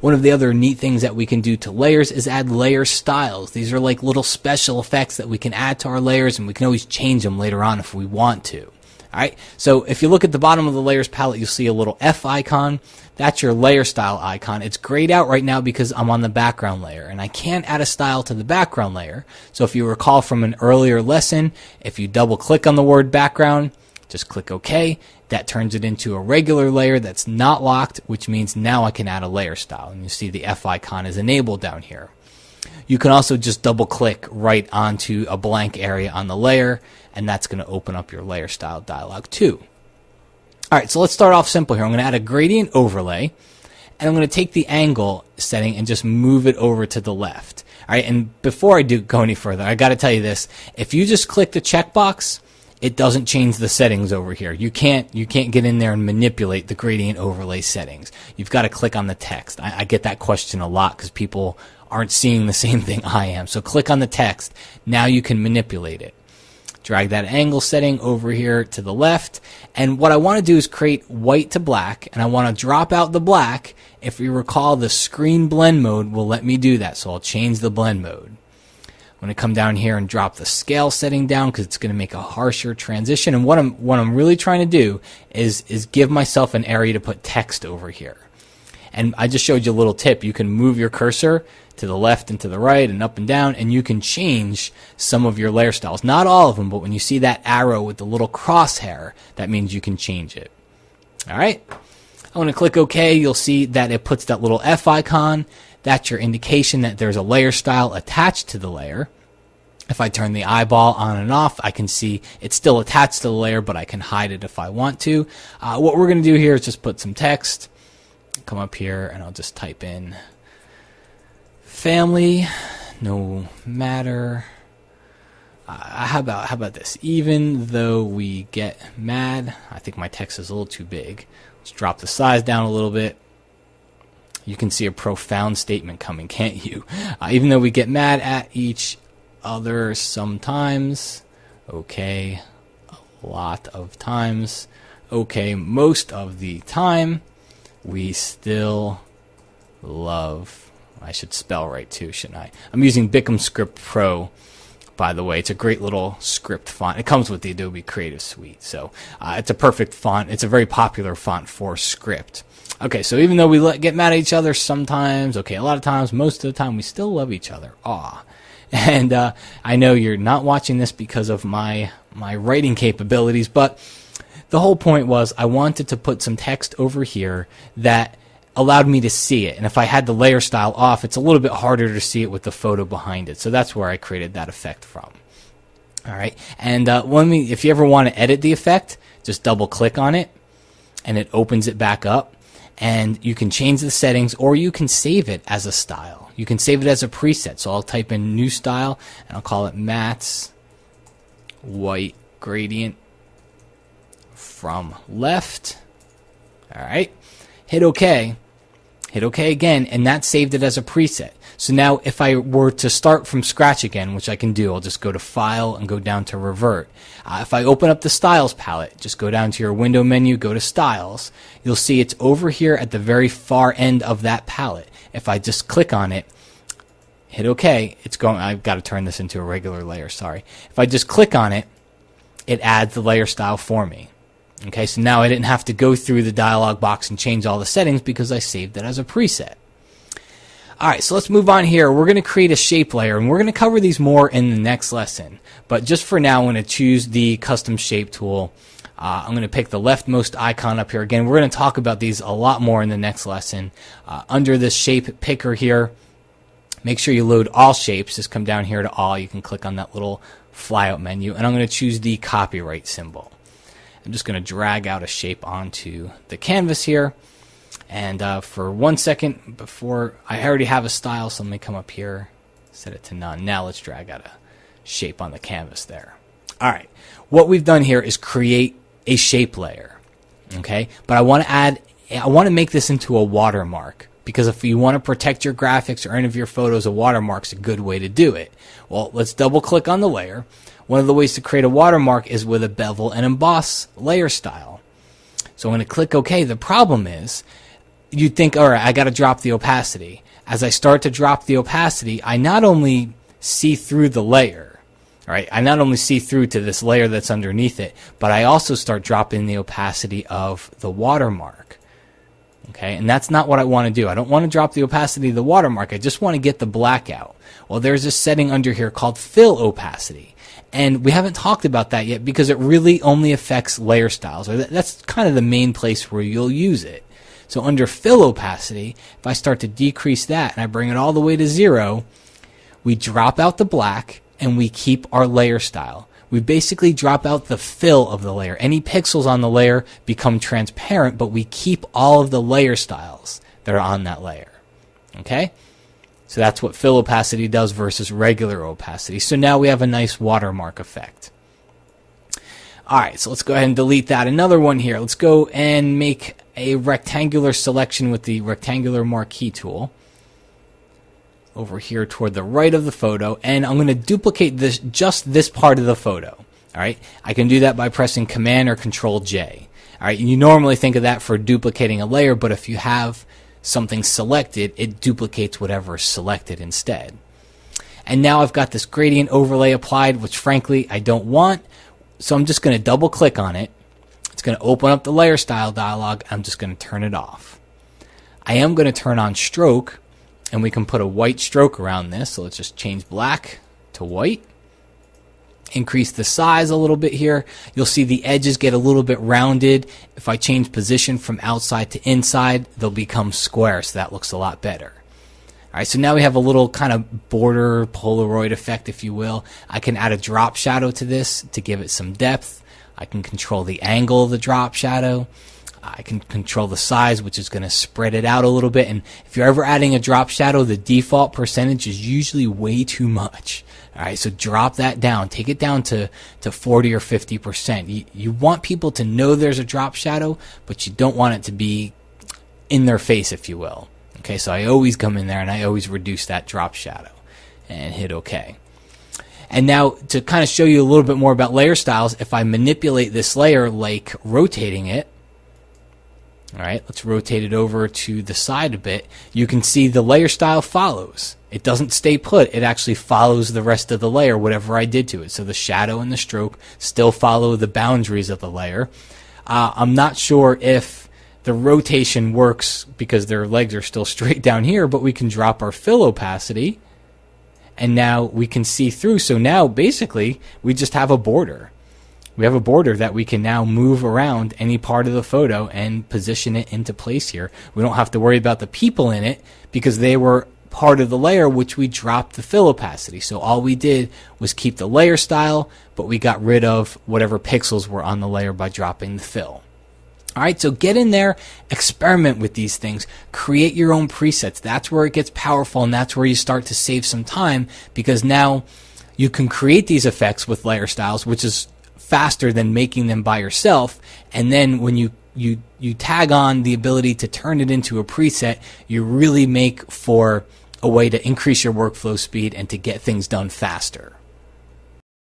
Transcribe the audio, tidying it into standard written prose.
One of the other neat things that we can do to layers is add layer styles. These are like little special effects that we can add to our layers, and we can always change them later on if we want to. Alright, so if you look at the bottom of the layers palette, you'll see a little F icon. That's your layer style icon. It's grayed out right now because I'm on the background layer, and I can't add a style to the background layer. So if you recall from an earlier lesson, if you double click on the word background, just click OK. That turns it into a regular layer that's not locked, which means now I can add a layer style. And you see the F icon is enabled down here. You can also just double click right onto a blank area on the layer, and that's going to open up your layer style dialog too. Alright, so let's start off simple here. I'm going to add a gradient overlay, and I'm going to take the angle setting and just move it over to the left. Alright, and before I go any further, I got to tell you this. If you just click the checkbox, it doesn't change the settings over here. You can't get in there and manipulate the gradient overlay settings. You've got to click on the text. I get that question a lot because people aren't seeing the same thing I am. So click on the text. Now you can manipulate it. Drag that angle setting over here to the left, and what I want to do is create white to black, and I want to drop out the black. If you recall, the screen blend mode will let me do that, so I'll change the blend mode. I'm going to come down here and drop the scale setting down because it's going to make a harsher transition, and what I'm really trying to do is give myself an area to put text over here. And I just showed you a little tip. You can move your cursor to the left and to the right and up and down, and you can change some of your layer styles. Not all of them, but when you see that arrow with the little crosshair, that means you can change it. Alright, I'm going to click OK. You'll see that it puts that little F icon. That's your indication that there's a layer style attached to the layer. If I turn the eyeball on and off, I can see it's still attached to the layer, but I can hide it if I want to. What we're going to do here is just put some text. Come up here and I'll just type in family, no matter. How about this? Even though we get mad, I think my text is a little too big. Let's drop the size down a little bit. You can see a profound statement coming, can't you? Even though we get mad at each other sometimes, okay, a lot of times, okay, most of the time, we still love. I should spell right too, shouldn't I? I'm using BiCMScript Pro, by the way. It's a great little script font. It comes with the Adobe Creative Suite, so it's a perfect font. It's a very popular font for script. Okay, so even though we get mad at each other sometimes, okay, a lot of times, most of the time, we still love each other. Aw. And I know you're not watching this because of my writing capabilities, but the whole point was I wanted to put some text over here that allowed me to see it. And if I had the layer style off, it's a little bit harder to see it with the photo behind it. So that's where I created that effect from. All right. And if you ever want to edit the effect, just double click on it and it opens it back up. And you can change the settings, or you can save it as a style. You can save it as a preset. So I'll type in new style and I'll call it Matt's white gradient from left. All right. Hit OK. Hit OK again, and that saved it as a preset. So now if I were to start from scratch again, which I can do, I'll just go to File and go down to Revert. If I open up the Styles palette, just go down to your window menu, go to Styles. You'll see it's over here at the very far end of that palette. If I just click on it, hit OK, it's going. I've got to turn this into a regular layer, sorry. If I just click on it, it adds the layer style for me. Okay, so now I didn't have to go through the dialog box and change all the settings because I saved it as a preset. Alright, so let's move on here. We're going to create a shape layer, and we're going to cover these more in the next lesson. But just for now, I'm going to choose the custom shape tool. I'm going to pick the leftmost icon up here. Again, we're going to talk about these a lot more in the next lesson. Under this shape picker here, make sure you load all shapes. Just come down here to all. You can click on that little flyout menu, and I'm going to choose the copyright symbol. I'm just going to drag out a shape onto the canvas here. And for 1 second before, I already have a style, so let me come up here, set it to none. Now let's drag out a shape on the canvas there. All right, what we've done here is create a shape layer. Okay, but I want to make this into a watermark, because if you want to protect your graphics or any of your photos, a watermark's a good way to do it. Well, let's double click on the layer. One of the ways to create a watermark is with a bevel and emboss layer style. So I'm going to click OK. The problem is you think, all right, I got to drop the opacity. As I start to drop the opacity, I not only see through the layer, all right, I not only see through to this layer that's underneath it, but I also start dropping the opacity of the watermark. Okay, and that's not what I want to do. I don't want to drop the opacity of the watermark. I just want to get the black out. Well, there's a setting under here called fill opacity. And we haven't talked about that yet because it really only affects layer styles. Or that's kind of the main place where you'll use it. So under fill opacity, if I start to decrease that and I bring it all the way to 0, we drop out the black and we keep our layer style. We basically drop out the fill of the layer. Any pixels on the layer become transparent, but we keep all of the layer styles that are on that layer. Okay? So that's what fill opacity does versus regular opacity. So now we have a nice watermark effect. Alright, so let's go ahead and delete that. Another one here. Let's go and make a rectangular selection with the rectangular marquee tool. Over here toward the right of the photo, and I'm going to duplicate just this part of the photo. Alright, I can do that by pressing Command or Control J. Alright, you normally think of that for duplicating a layer, but if you have something selected, it duplicates whatever is selected instead. And now I've got this gradient overlay applied, which frankly I don't want, so I'm just going to double click on it. It's going to open up the layer style dialog. I'm just going to turn it off. I am going to turn on stroke, and we can put a white stroke around this. So let's just change black to white. Increase the size a little bit here. You'll see the edges get a little bit rounded. If I change position from outside to inside, they'll become square, so that looks a lot better. Alright, so now we have a little kind of border Polaroid effect, if you will. I can add a drop shadow to this to give it some depth. I can control the angle of the drop shadow. I can control the size, which is going to spread it out a little bit. And if you're ever adding a drop shadow, the default percentage is usually way too much. All right, so drop that down. Take it down to 40 or 50%. You want people to know there's a drop shadow, but you don't want it to be in their face, if you will. Okay, so I always come in there and I always reduce that drop shadow and hit OK. And now to kind of show you a little bit more about layer styles, if I manipulate this layer like rotating it, all right, let's rotate it over to the side a bit. You can see the layer style follows. It doesn't stay put. It actually follows the rest of the layer, whatever I did to it. So the shadow and the stroke still follow the boundaries of the layer. I'm not sure if the rotation works because their legs are still straight down here, but we can drop our fill opacity, and now we can see through. So now basically we just have a border. We have a border that we can now move around any part of the photo and position it into place here. We don't have to worry about the people in it because they were part of the layer which we dropped the fill opacity. So all we did was keep the layer style, but we got rid of whatever pixels were on the layer by dropping the fill. Alright, so get in there, experiment with these things, create your own presets. That's where it gets powerful, and that's where you start to save some time, because now you can create these effects with layer styles, which is faster than making them by yourself. And then when you tag on the ability to turn it into a preset, you really make for a way to increase your workflow speed and to get things done faster.